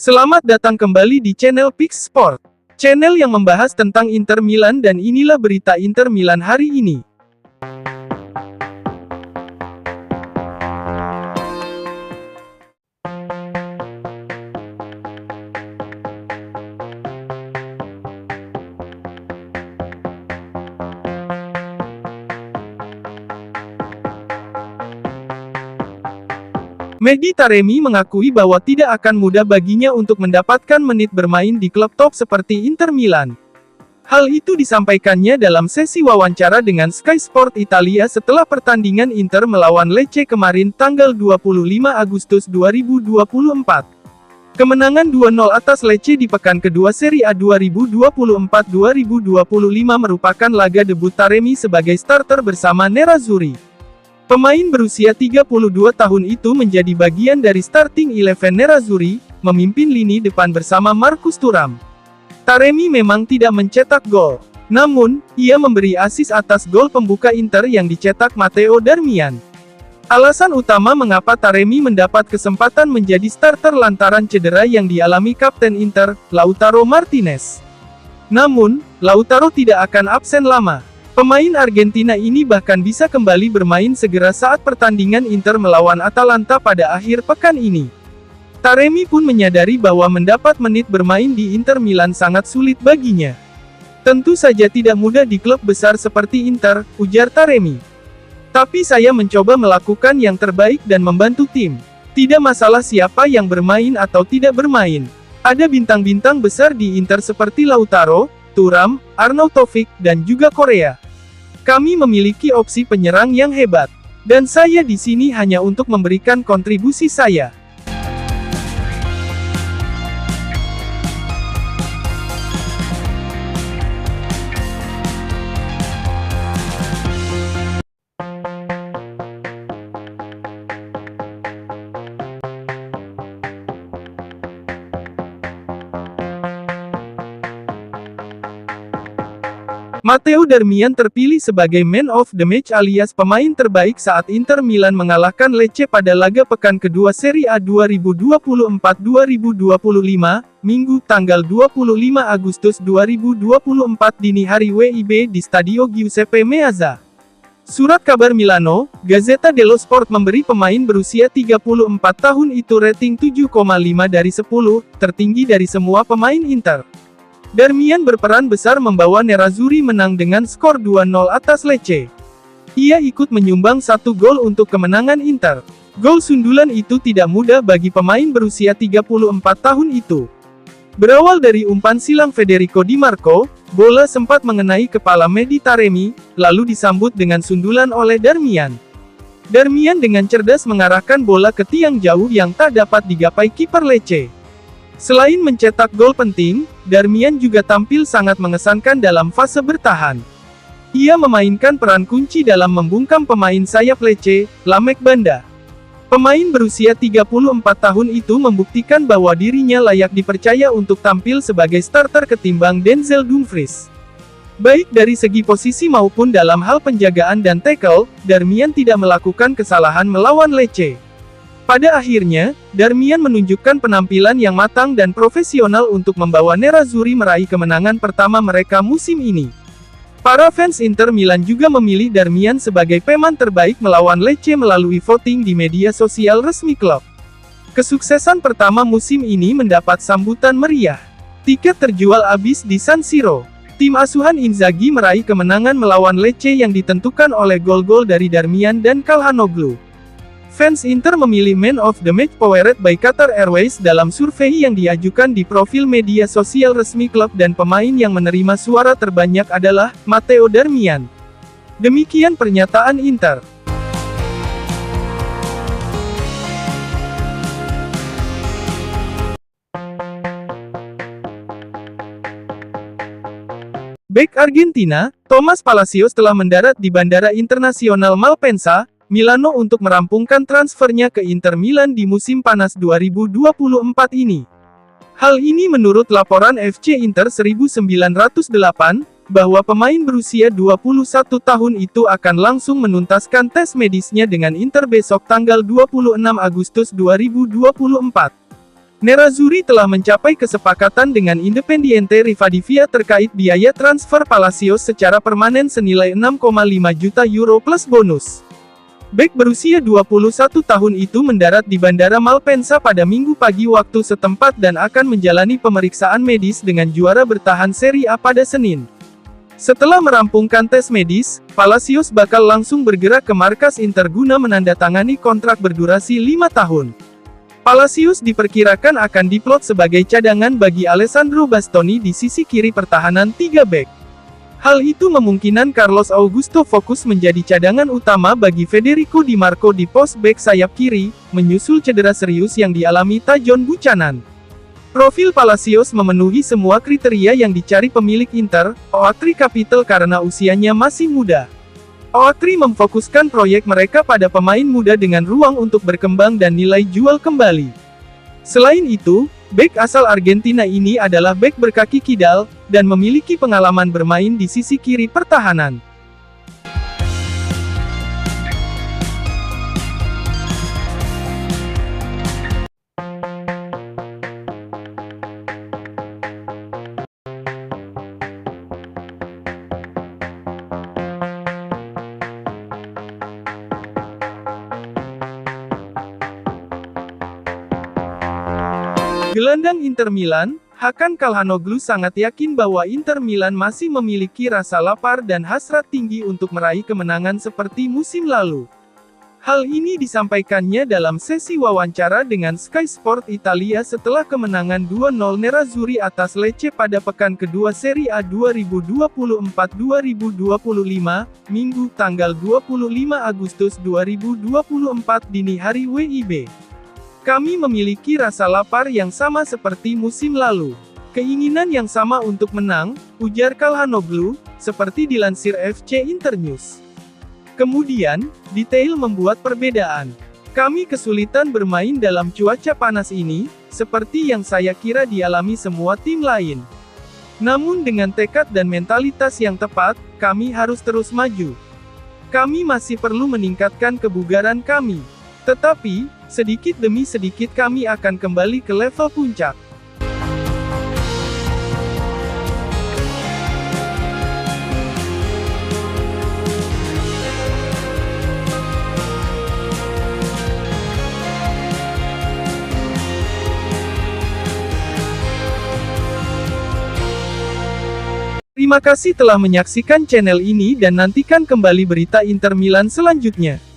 Selamat datang kembali di channel Pix Sport, channel yang membahas tentang Inter Milan, dan inilah berita Inter Milan hari ini. Mehdi Taremi mengakui bahwa tidak akan mudah baginya untuk mendapatkan menit bermain di klub top seperti Inter Milan. Hal itu disampaikannya dalam sesi wawancara dengan Sky Sport Italia setelah pertandingan Inter melawan Lecce kemarin tanggal 25 Agustus 2024. Kemenangan 2-0 atas Lecce di pekan kedua Serie A 2024-2025 merupakan laga debut Taremi sebagai starter bersama Nerazzurri. Pemain berusia 32 tahun itu menjadi bagian dari starting 11 Nerazzurri, memimpin lini depan bersama Marcus Thuram. Taremi memang tidak mencetak gol, namun, ia memberi assist atas gol pembuka Inter yang dicetak Matteo Darmian. Alasan utama mengapa Taremi mendapat kesempatan menjadi starter lantaran cedera yang dialami kapten Inter, Lautaro Martinez. Namun, Lautaro tidak akan absen lama. Pemain Argentina ini bahkan bisa kembali bermain segera saat pertandingan Inter melawan Atalanta pada akhir pekan ini. Taremi pun menyadari bahwa mendapat menit bermain di Inter Milan sangat sulit baginya. Tentu saja tidak mudah di klub besar seperti Inter, ujar Taremi. Tapi saya mencoba melakukan yang terbaik dan membantu tim. Tidak masalah siapa yang bermain atau tidak bermain. Ada bintang-bintang besar di Inter seperti Lautaro, Thuram, Arnautovic, dan juga Korea. Kami memiliki opsi penyerang yang hebat. Dan saya di sini hanya untuk memberikan kontribusi saya. Matteo Darmian terpilih sebagai Man of the Match alias pemain terbaik saat Inter Milan mengalahkan Lecce pada laga pekan kedua Serie A 2024-2025, Minggu tanggal 25 Agustus 2024 dini hari WIB di Stadio Giuseppe Meazza. Surat kabar Milano, Gazzetta dello Sport memberi pemain berusia 34 tahun itu rating 7,5 dari 10, tertinggi dari semua pemain Inter. Darmian berperan besar membawa Nerazzurri menang dengan skor 2-0 atas Lecce. Ia ikut menyumbang 1 gol untuk kemenangan Inter. Gol sundulan itu tidak mudah bagi pemain berusia 34 tahun itu. Berawal dari umpan silang Federico Di Marco, bola sempat mengenai kepala Mehdi Taremi, lalu disambut dengan sundulan oleh Darmian. Darmian dengan cerdas mengarahkan bola ke tiang jauh yang tak dapat digapai kiper Lecce. Selain mencetak gol penting, Darmian juga tampil sangat mengesankan dalam fase bertahan. Ia memainkan peran kunci dalam membungkam pemain sayap Lecce, Lamek Banda. Pemain berusia 34 tahun itu membuktikan bahwa dirinya layak dipercaya untuk tampil sebagai starter ketimbang Denzel Dumfries. Baik dari segi posisi maupun dalam hal penjagaan dan tackle, Darmian tidak melakukan kesalahan melawan Lecce. Pada akhirnya, Darmian menunjukkan penampilan yang matang dan profesional untuk membawa Nerazzurri meraih kemenangan pertama mereka musim ini. Para fans Inter Milan juga memilih Darmian sebagai pemain terbaik melawan Lecce melalui voting di media sosial resmi klub. Kesuksesan pertama musim ini mendapat sambutan meriah. Tiket terjual habis di San Siro. Tim asuhan Inzaghi meraih kemenangan melawan Lecce yang ditentukan oleh gol-gol dari Darmian dan Calhanoglu. Fans Inter memilih Man of the Match powered by Qatar Airways dalam survei yang diajukan di profil media sosial resmi klub, dan pemain yang menerima suara terbanyak adalah Matteo Darmian. Demikian pernyataan Inter. Bek Argentina, Thomas Palacios telah mendarat di Bandara Internasional Malpensa, Milano untuk merampungkan transfernya ke Inter Milan di musim panas 2024 ini. Hal ini menurut laporan FC Inter 1908, bahwa pemain berusia 21 tahun itu akan langsung menuntaskan tes medisnya dengan Inter besok tanggal 26 Agustus 2024. Nerazzurri telah mencapai kesepakatan dengan Independiente Rivadavia terkait biaya transfer Palacios secara permanen senilai 6,5 juta euro plus bonus. Bek berusia 21 tahun itu mendarat di Bandara Malpensa pada Minggu pagi waktu setempat dan akan menjalani pemeriksaan medis dengan juara bertahan Serie A pada Senin. Setelah merampungkan tes medis, Palacios bakal langsung bergerak ke markas Inter guna menandatangani kontrak berdurasi 5 tahun. Palacios diperkirakan akan diplot sebagai cadangan bagi Alessandro Bastoni di sisi kiri pertahanan 3 bek. Hal itu memungkinkan Carlos Augusto fokus menjadi cadangan utama bagi Federico Di Marco di pos bek sayap kiri, menyusul cedera serius yang dialami Tajon Buchanan. Profil Palacios memenuhi semua kriteria yang dicari pemilik Inter, Oatri Capital karena usianya masih muda. Oatri memfokuskan proyek mereka pada pemain muda dengan ruang untuk berkembang dan nilai jual kembali. Selain itu, bek asal Argentina ini adalah bek berkaki kidal, dan memiliki pengalaman bermain di sisi kiri pertahanan. Gelandang Inter Milan, Hakan Calhanoglu sangat yakin bahwa Inter Milan masih memiliki rasa lapar dan hasrat tinggi untuk meraih kemenangan seperti musim lalu. Hal ini disampaikannya dalam sesi wawancara dengan Sky Sport Italia setelah kemenangan 2-0 Nerazzurri atas Lecce pada pekan kedua Serie A 2024-2025, Minggu tanggal 25 Agustus 2024 dini hari WIB. Kami memiliki rasa lapar yang sama seperti musim lalu. Keinginan yang sama untuk menang, ujar Calhanoglu, seperti dilansir FC Internews. Kemudian, detail membuat perbedaan. Kami kesulitan bermain dalam cuaca panas ini, seperti yang saya kira dialami semua tim lain. Namun dengan tekad dan mentalitas yang tepat, kami harus terus maju. Kami masih perlu meningkatkan kebugaran kami. Tetapi, sedikit demi sedikit kami akan kembali ke level puncak. Terima kasih telah menyaksikan channel ini dan nantikan kembali berita Inter Milan selanjutnya.